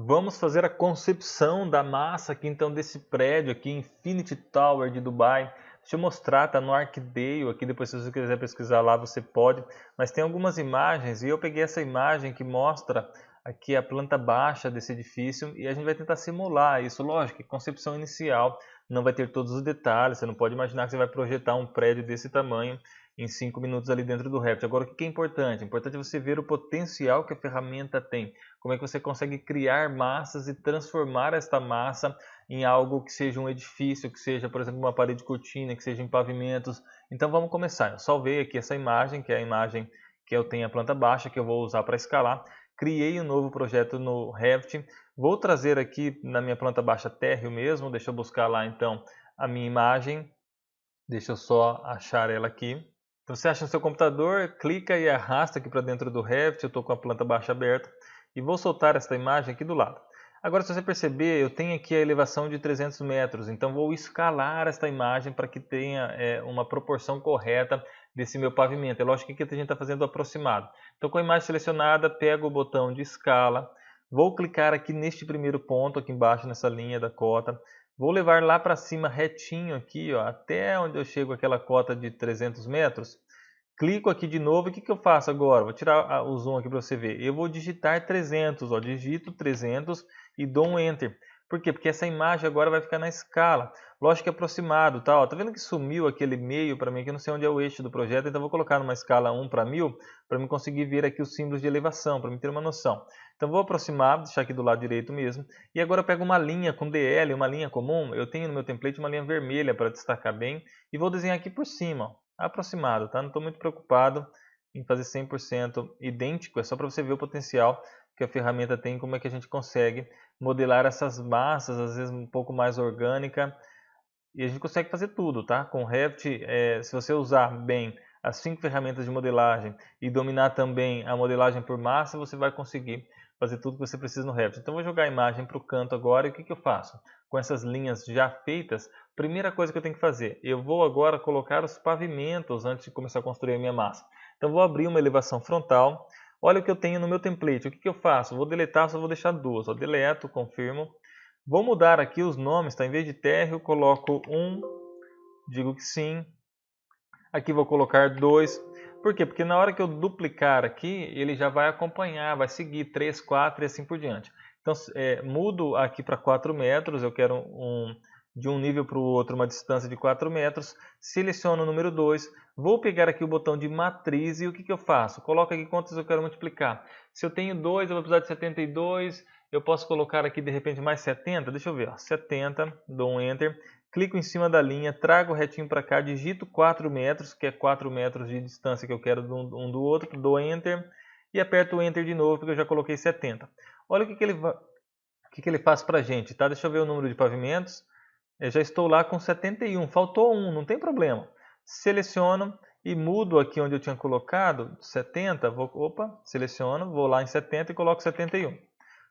Vamos fazer a concepção da massa aqui então desse prédio aqui, Infinity Tower de Dubai. Deixa eu mostrar, tá no Arcdale aqui, depois se você quiser pesquisar lá você pode. Mas tem algumas imagens e eu peguei essa imagem que mostra aqui a planta baixa desse edifício e a gente vai tentar simular isso. Lógico que concepção inicial não vai ter todos os detalhes, você não pode imaginar que você vai projetar um prédio desse tamanho em 5 minutos ali dentro do Revit. Agora o que é importante? Importante é você ver o potencial que a ferramenta tem. Como é que você consegue criar massas e transformar esta massa em algo que seja um edifício, que seja, por exemplo, uma parede de cortina, que seja em pavimentos. Então vamos começar. Eu salvei aqui essa imagem, que é a imagem que eu tenho a planta baixa, que eu vou usar para escalar. Criei um novo projeto no Revit. Vou trazer aqui na minha planta baixa térreo mesmo. Deixa eu buscar lá então a minha imagem. Deixa eu só achar ela aqui. Então você acha no seu computador, clica e arrasta aqui para dentro do Revit. Eu estou com a planta baixa aberta e vou soltar esta imagem aqui do lado. Agora, se você perceber, eu tenho aqui a elevação de 300 metros, então vou escalar esta imagem para que tenha uma proporção correta desse meu pavimento. É lógico que aqui a gente está fazendo aproximado. Então, com a imagem selecionada, pego o botão de escala, vou clicar aqui neste primeiro ponto, aqui embaixo, nessa linha da cota. Vou levar lá para cima retinho aqui, ó, até onde eu chego aquela cota de 300 metros. Clico aqui de novo e o que eu faço agora? Vou tirar o zoom aqui para você ver. Eu vou digitar 300, ó, digito 300 e dou um Enter. Por quê? Porque essa imagem agora vai ficar na escala. Lógico que é aproximado, tá? Ó, tá vendo que sumiu aquele meio para mim, que eu não sei onde é o eixo do projeto, então vou colocar numa escala 1 para 1000, para mim conseguir ver aqui os símbolos de elevação, para mim ter uma noção. Então vou aproximar, deixar aqui do lado direito mesmo, e agora eu pego uma linha com DL, uma linha comum, eu tenho no meu template uma linha vermelha para destacar bem, e vou desenhar aqui por cima, ó, aproximado, tá? Não estou muito preocupado em fazer 100% idêntico, é só para você ver o potencial que a ferramenta tem, como é que a gente consegue modelar essas massas, às vezes um pouco mais orgânica, e a gente consegue fazer tudo, tá? Com o Revit, se você usar bem as 5 ferramentas de modelagem e dominar também a modelagem por massa, você vai conseguir fazer tudo que você precisa no Revit. Então, vou jogar a imagem para o canto agora e o que eu faço? Com essas linhas já feitas, primeira coisa que eu tenho que fazer, eu vou agora colocar os pavimentos antes de começar a construir a minha massa. Então, vou abrir uma elevação frontal. Olha o que eu tenho no meu template. O que eu faço? Vou deletar, só vou deixar duas. Deleto, confirmo. Vou mudar aqui os nomes, tá? Em vez de térreo, coloco 1, digo que sim. Aqui vou colocar 2. Por quê? Porque na hora que eu duplicar aqui, ele já vai acompanhar, vai seguir 3, 4 e assim por diante. Então, mudo aqui para 4 metros, eu quero de um nível para o outro uma distância de 4 metros. Seleciono o número 2. Vou pegar aqui o botão de matriz e o que eu faço? Coloco aqui quantos eu quero multiplicar. Se eu tenho 2, eu vou precisar de 72. Eu posso colocar aqui de repente mais 70. Deixa eu ver, ó, 70, dou um Enter. Clico em cima da linha, trago o retinho para cá, digito 4 metros, que é 4 metros de distância que eu quero um do outro, dou Enter e aperto o Enter de novo, porque eu já coloquei 70. Olha o que ele faz para a gente, tá? Deixa eu ver o número de pavimentos. Eu já estou lá com 71, faltou um, não tem problema. Seleciono e mudo aqui onde eu tinha colocado 70, seleciono, vou lá em 70 e coloco 71.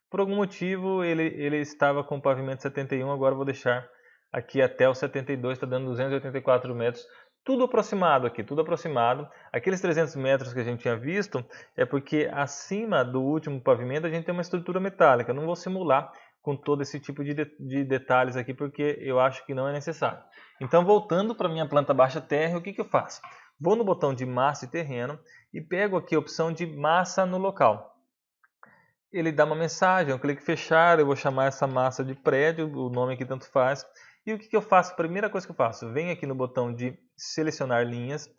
Por algum motivo ele estava com o pavimento 71, agora eu vou deixar aqui até o 72, está dando 284 metros. Tudo aproximado aqui, tudo aproximado. Aqueles 300 metros que a gente tinha visto é porque acima do último pavimento a gente tem uma estrutura metálica. Eu não vou simular com todo esse tipo de detalhes aqui porque eu acho que não é necessário. Então, voltando para a minha planta baixa térrea, o que eu faço? Vou no botão de massa e terreno e pego aqui a opção de massa no local. Ele dá uma mensagem, eu clico em fechar, eu vou chamar essa massa de prédio, o nome aqui tanto faz. E o que eu faço? A primeira coisa que eu faço, venho aqui no botão de selecionar linhas,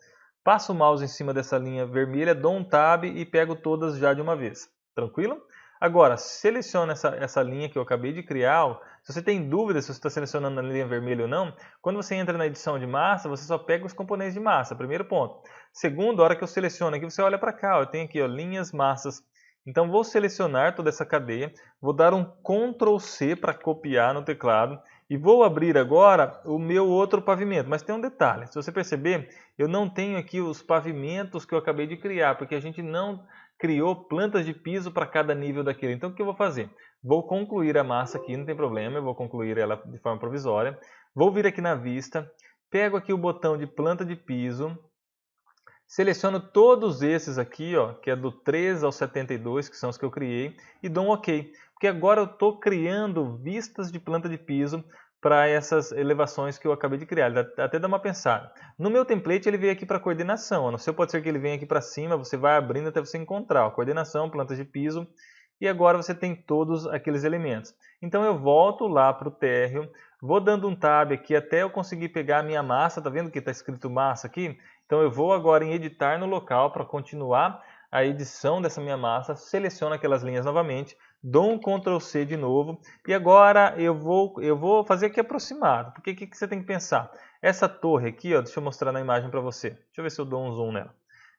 passo o mouse em cima dessa linha vermelha, dou um tab e pego todas já de uma vez. Tranquilo? Agora, seleciona essa linha que eu acabei de criar. Ó. Se você tem dúvida se você está selecionando a linha vermelha ou não, quando você entra na edição de massa, você só pega os componentes de massa, primeiro ponto. Segundo, a hora que eu seleciono aqui, você olha para cá, ó, eu tenho aqui ó, linhas, massas. Então vou selecionar toda essa cadeia, vou dar um Ctrl C para copiar no teclado e vou abrir agora o meu outro pavimento. Mas tem um detalhe, se você perceber, eu não tenho aqui os pavimentos que eu acabei de criar, porque a gente não criou plantas de piso para cada nível daquele. Então o que eu vou fazer? Vou concluir a massa aqui, não tem problema, eu vou concluir ela de forma provisória. Vou vir aqui na vista, pego aqui o botão de planta de piso, Seleciono todos esses aqui, ó, que é do 3 ao 72, que são os que eu criei, e dou um OK. Porque agora eu estou criando vistas de planta de piso para essas elevações que eu acabei de criar. Ele até dá uma pensada. No meu template ele veio aqui para coordenação. No seu pode ser que ele venha aqui para cima, você vai abrindo até você encontrar. Ó, coordenação, plantas de piso. E agora você tem todos aqueles elementos. Então eu volto lá para o térreo, vou dando um tab aqui até eu conseguir pegar a minha massa. Tá vendo que está escrito massa aqui? Então eu vou agora em editar no local para continuar a edição dessa minha massa. Seleciono aquelas linhas novamente. Dou um Ctrl C de novo e agora eu vou fazer aqui aproximado. Porque o que você tem que pensar? Essa torre aqui, ó, deixa eu mostrar na imagem para você. Deixa eu ver se eu dou um zoom nela.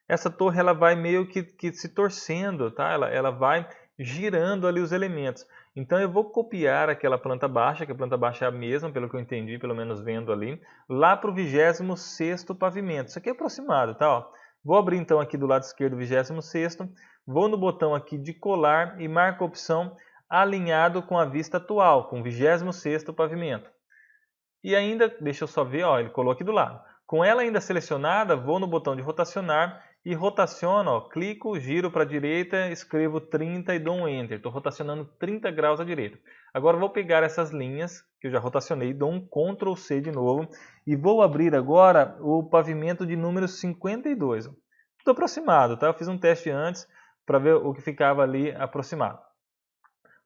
Essa torre ela vai meio que se torcendo, tá? Ela vai girando ali os elementos. Então eu vou copiar aquela planta baixa, que a planta baixa é a mesma, pelo que eu entendi, pelo menos vendo ali, lá para o 26º pavimento. Isso aqui é aproximado, tá? Ó. Vou abrir então aqui do lado esquerdo o 26º. Vou no botão aqui de colar e marco a opção alinhado com a vista atual, com o 26º pavimento. E ainda, deixa eu só ver, ó, ele colou aqui do lado. Com ela ainda selecionada, vou no botão de rotacionar e rotaciono, ó, clico, giro para a direita, escrevo 30 e dou um Enter. Estou rotacionando 30 graus à direita. Agora vou pegar essas linhas, que eu já rotacionei, dou um Ctrl C de novo e vou abrir agora o pavimento de número 52. Tudo aproximado, tá? Eu fiz um teste antes para ver o que ficava ali aproximado.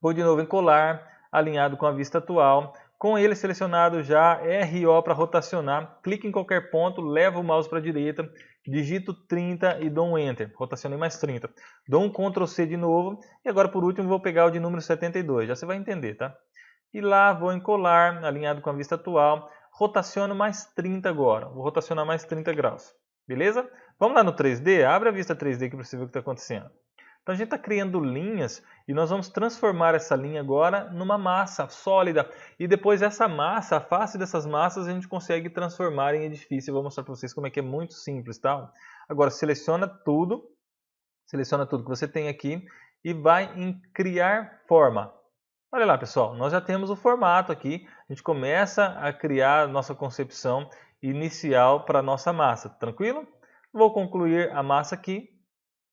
Vou de novo em colar, alinhado com a vista atual. Com ele selecionado já, RO para rotacionar. Clique em qualquer ponto, levo o mouse para a direita, digito 30 e dou um Enter. Rotacionei mais 30. Dou um Ctrl C de novo. E agora, por último, vou pegar o de número 72. Já você vai entender, tá? E lá vou em colar, alinhado com a vista atual. Rotaciono mais 30 agora. Vou rotacionar mais 30 graus. Beleza? Vamos lá no 3D? Abre a vista 3D aqui para você ver o que está acontecendo. Então a gente está criando linhas e nós vamos transformar essa linha agora numa massa sólida. E depois essa massa, a face dessas massas, a gente consegue transformar em edifício. Eu vou mostrar para vocês como é que é muito simples, tá? Agora seleciona tudo que você tem aqui e vai em criar forma. Olha lá, pessoal, nós já temos o formato aqui. A gente começa a criar a nossa concepção inicial para a nossa massa. Tranquilo? Vou concluir a massa aqui.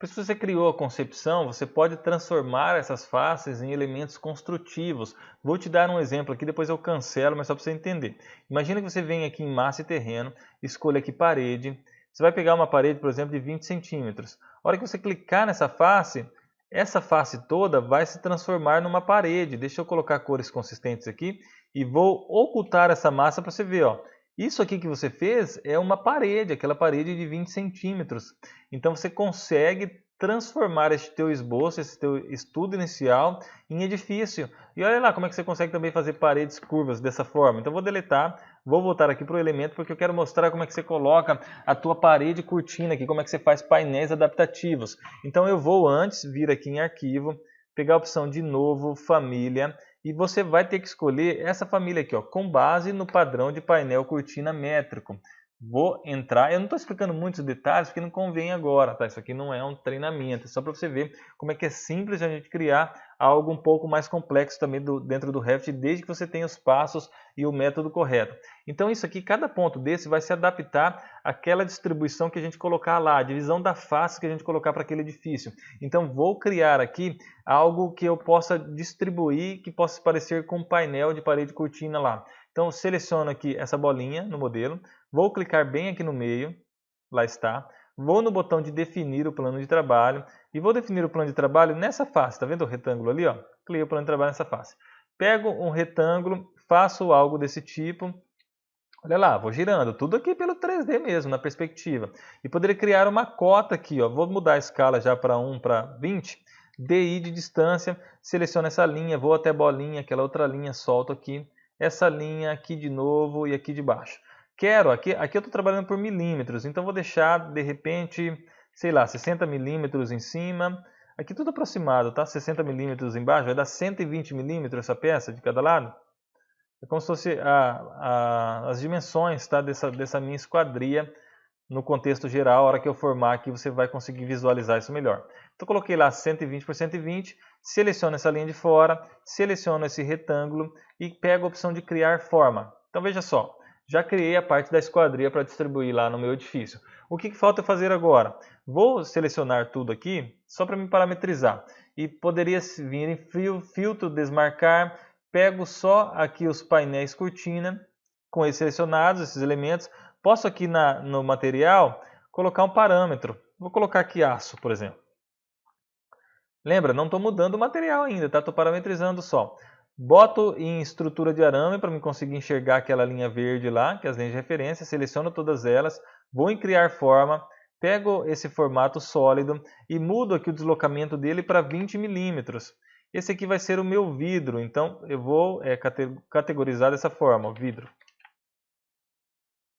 Se você criou a concepção, você pode transformar essas faces em elementos construtivos. Vou te dar um exemplo aqui, depois eu cancelo, mas só para você entender. Imagina que você vem aqui em massa e terreno, escolha aqui parede. Você vai pegar uma parede, por exemplo, de 20 centímetros. A hora que você clicar nessa face, essa face toda vai se transformar numa parede. Deixa eu colocar cores consistentes aqui e vou ocultar essa massa para você ver, ó. Isso aqui que você fez é uma parede, aquela parede de 20 centímetros. Então você consegue transformar este teu esboço, esse teu estudo inicial em edifício. E olha lá como é que você consegue também fazer paredes curvas dessa forma. Então vou deletar, vou voltar aqui para o elemento porque eu quero mostrar como é que você coloca a tua parede cortina aqui, como é que você faz painéis adaptativos. Então eu vou antes vir aqui em arquivo, pegar a opção de novo, família, e você vai ter que escolher essa família aqui, ó, com base no padrão de painel cortina métrico. Vou entrar, eu não estou explicando muitos detalhes porque não convém agora, tá? Isso aqui não é um treinamento, é só para você ver como é que é simples a gente criar algo um pouco mais complexo também dentro do Revit, desde que você tenha os passos e o método correto. Então isso aqui, cada ponto desse vai se adaptar àquela distribuição que a gente colocar lá, a divisão da face que a gente colocar para aquele edifício. Então vou criar aqui algo que eu possa distribuir, que possa se parecer com um painel de parede cortina lá. Então seleciono aqui essa bolinha no modelo, vou clicar bem aqui no meio, lá está. Vou no botão de definir o plano de trabalho e vou definir o plano de trabalho nessa face. Está vendo o retângulo ali? Ó? Clico o plano de trabalho nessa face. Pego um retângulo, faço algo desse tipo. Olha lá, vou girando, tudo aqui pelo 3D mesmo, na perspectiva. E poderia criar uma cota aqui, ó. Vou mudar a escala já para 1 para 20. DI de distância, seleciono essa linha, vou até a bolinha, aquela outra linha, solto aqui. Essa linha aqui de novo e aqui de baixo. Quero, aqui eu estou trabalhando por milímetros, então vou deixar de repente, sei lá, 60 milímetros em cima. Aqui tudo aproximado, tá? 60 milímetros embaixo, vai dar 120 milímetros essa peça de cada lado. É como se fosse as dimensões, tá? dessa minha esquadria no contexto geral. A hora que eu formar aqui você vai conseguir visualizar isso melhor. Então coloquei lá 120 por 120, seleciono essa linha de fora, seleciono esse retângulo e pego a opção de criar forma. Então veja só, já criei a parte da esquadria para distribuir lá no meu edifício. O que falta fazer agora? Vou selecionar tudo aqui só para me parametrizar. E poderia vir em filtro, desmarcar, pego só aqui os painéis cortina, com eles selecionados, esses elementos. Posso aqui no material colocar um parâmetro. Vou colocar aqui aço, por exemplo. Lembra, não estou mudando o material ainda, tá? Estou parametrizando só. Boto em estrutura de arame para me conseguir enxergar aquela linha verde lá, que é as linhas de referência, seleciono todas elas, vou em criar forma, pego esse formato sólido e mudo aqui o deslocamento dele para 20 milímetros. Esse aqui vai ser o meu vidro, então eu vou categorizar dessa forma, o vidro.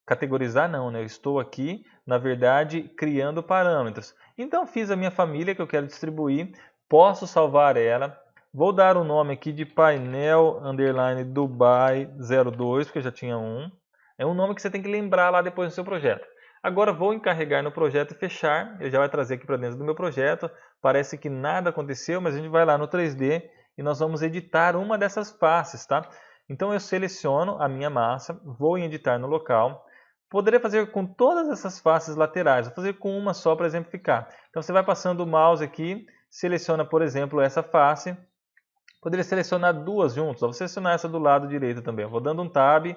Categorizar não, né? Eu estou aqui, na verdade, criando parâmetros. Então fiz a minha família que eu quero distribuir, posso salvar ela. Vou dar o nome aqui de painel underline Dubai 02, porque eu já tinha um. É um nome que você tem que lembrar lá depois do seu projeto. Agora vou encarregar no projeto e fechar. Ele já vai trazer aqui para dentro do meu projeto. Parece que nada aconteceu, mas a gente vai lá no 3D e nós vamos editar uma dessas faces, tá? Então eu seleciono a minha massa, vou em editar no local. Poderia fazer com todas essas faces laterais, vou fazer com uma só para exemplificar. Então você vai passando o mouse aqui, seleciona, por exemplo, essa face. Poderia selecionar duas juntas, vou selecionar essa do lado direito também. Vou dando um tab,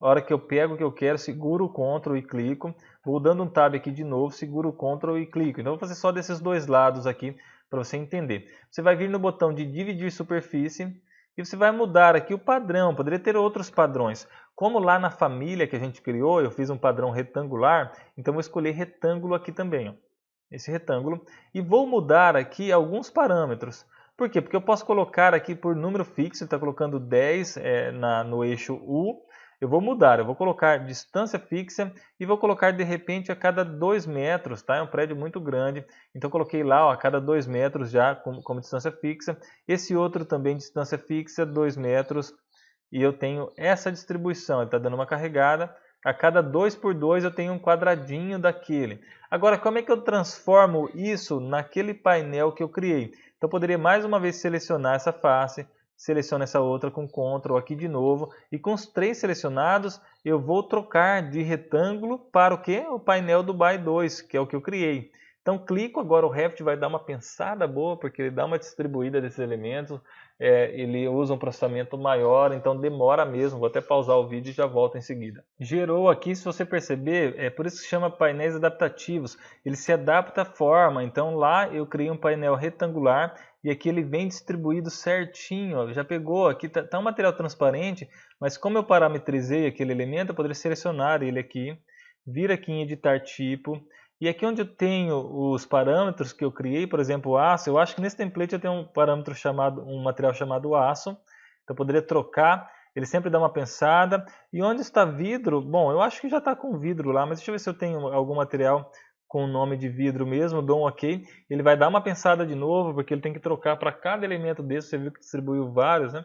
a hora que eu pego o que eu quero, seguro o Ctrl e clico. Vou dando um tab aqui de novo, seguro o Ctrl e clico. Então vou fazer só desses dois lados aqui para você entender. Você vai vir no botão de dividir superfície e você vai mudar aqui o padrão. Poderia ter outros padrões. Como lá na família que a gente criou, eu fiz um padrão retangular, então vou escolher retângulo aqui também, ó. Esse retângulo. E vou mudar aqui alguns parâmetros. Por quê? Porque eu posso colocar aqui por número fixo, está colocando 10 no eixo U. Eu vou mudar, eu vou colocar distância fixa e vou colocar de repente a cada 2 metros, tá? É um prédio muito grande, então coloquei lá, ó, a cada 2 metros já como distância fixa. Esse outro também distância fixa, 2 metros, e eu tenho essa distribuição, ele está dando uma carregada. A cada 2 por 2 eu tenho um quadradinho daquele. Agora, como é que eu transformo isso naquele painel que eu criei? Então, eu poderia mais uma vez selecionar essa face, seleciono essa outra com Ctrl aqui de novo, e com os três selecionados, eu vou trocar de retângulo para o quê? O painel Dubai 2, que é o que eu criei. Então, clico, agora o Revit vai dar uma pensada boa, porque ele dá uma distribuída desses elementos, ele usa um processamento maior, então demora mesmo. Vou até pausar o vídeo e já volto em seguida. Gerou aqui, se você perceber, é por isso que se chama painéis adaptativos. Ele se adapta à forma, então lá eu criei um painel retangular e aqui ele vem distribuído certinho. Ó, já pegou, aqui tá um material transparente, mas como eu parametrizei aquele elemento, eu poderia selecionar ele aqui, vir aqui em editar tipo. E aqui onde eu tenho os parâmetros que eu criei, por exemplo, o aço, eu acho que nesse template eu tenho um parâmetro um material chamado aço. Então eu poderia trocar, ele sempre dá uma pensada. E onde está vidro? Bom, eu acho que já está com vidro lá, mas deixa eu ver se eu tenho algum material com o nome de vidro mesmo, dou um OK. Ele vai dar uma pensada de novo, porque ele tem que trocar para cada elemento desse, você viu que distribuiu vários, né?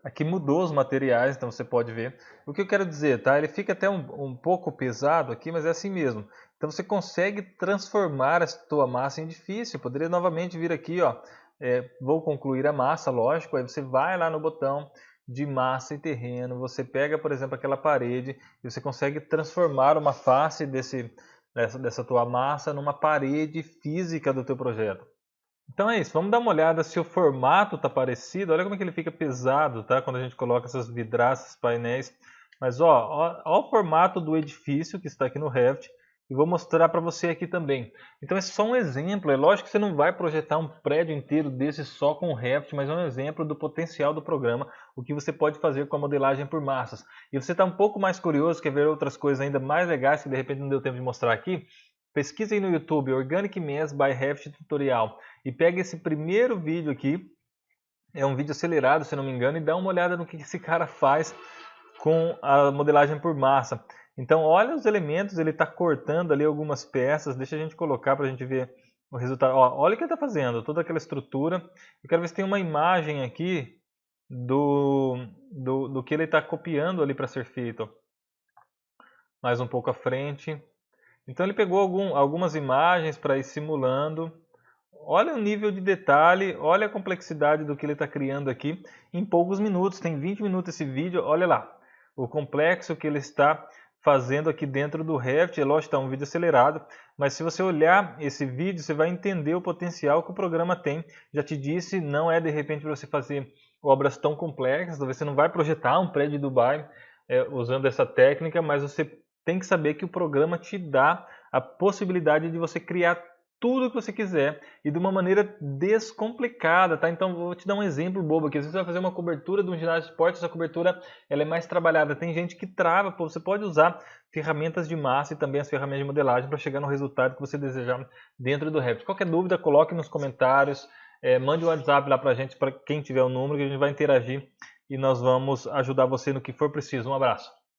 Aqui mudou os materiais, então você pode ver. O que eu quero dizer, tá? Ele fica até um pouco pesado aqui, mas é assim mesmo. Então você consegue transformar a sua massa em edifício. Eu poderia novamente vir aqui, ó, vou concluir a massa, lógico. Aí você vai lá no botão de massa e terreno, você pega, por exemplo, aquela parede e você consegue transformar uma face dessa tua massa numa parede física do teu projeto. Então é isso, vamos dar uma olhada se o formato está parecido. Olha como é que ele fica pesado, tá? Quando a gente coloca essas vidraças, painéis. Mas ó o formato do edifício que está aqui no Revit. E vou mostrar para você aqui também. Então é só um exemplo. É lógico que você não vai projetar um prédio inteiro desse só com o Revit, mas é um exemplo do potencial do programa, o que você pode fazer com a modelagem por massas. E você está um pouco mais curioso, quer ver outras coisas ainda mais legais que de repente não deu tempo de mostrar aqui? Pesquisa aí no YouTube, Organic Mass by Revit Tutorial, e pega esse primeiro vídeo aqui, é um vídeo acelerado se não me engano, e dá uma olhada no que esse cara faz com a modelagem por massa. Então olha os elementos, ele está cortando ali algumas peças, deixa a gente colocar para a gente ver o resultado. Ó, olha o que ele está fazendo, toda aquela estrutura. Eu quero ver se tem uma imagem aqui do que ele está copiando ali para ser feito. Mais um pouco à frente. Então ele pegou algumas imagens para ir simulando. Olha o nível de detalhe, olha a complexidade do que ele está criando aqui em poucos minutos. Tem 20 minutos esse vídeo, olha lá. o complexo que ele está fazendo aqui dentro do Revit. É lógico que está um vídeo acelerado, mas se você olhar esse vídeo, você vai entender o potencial que o programa tem. Já te disse, não é de repente para você fazer obras tão complexas, você não vai projetar um prédio em Dubai usando essa técnica, mas você tem que saber que o programa te dá a possibilidade de você criar tudo o que você quiser e de uma maneira descomplicada, tá? Então vou te dar um exemplo bobo aqui. Se você vai fazer uma cobertura de um ginásio de esporte, essa cobertura ela é mais trabalhada. Tem gente que trava, você pode usar ferramentas de massa e também as ferramentas de modelagem para chegar no resultado que você desejar dentro do Revit. Qualquer dúvida, coloque nos comentários, mande um WhatsApp lá para a gente, para quem tiver o número, que a gente vai interagir e nós vamos ajudar você no que for preciso. Um abraço.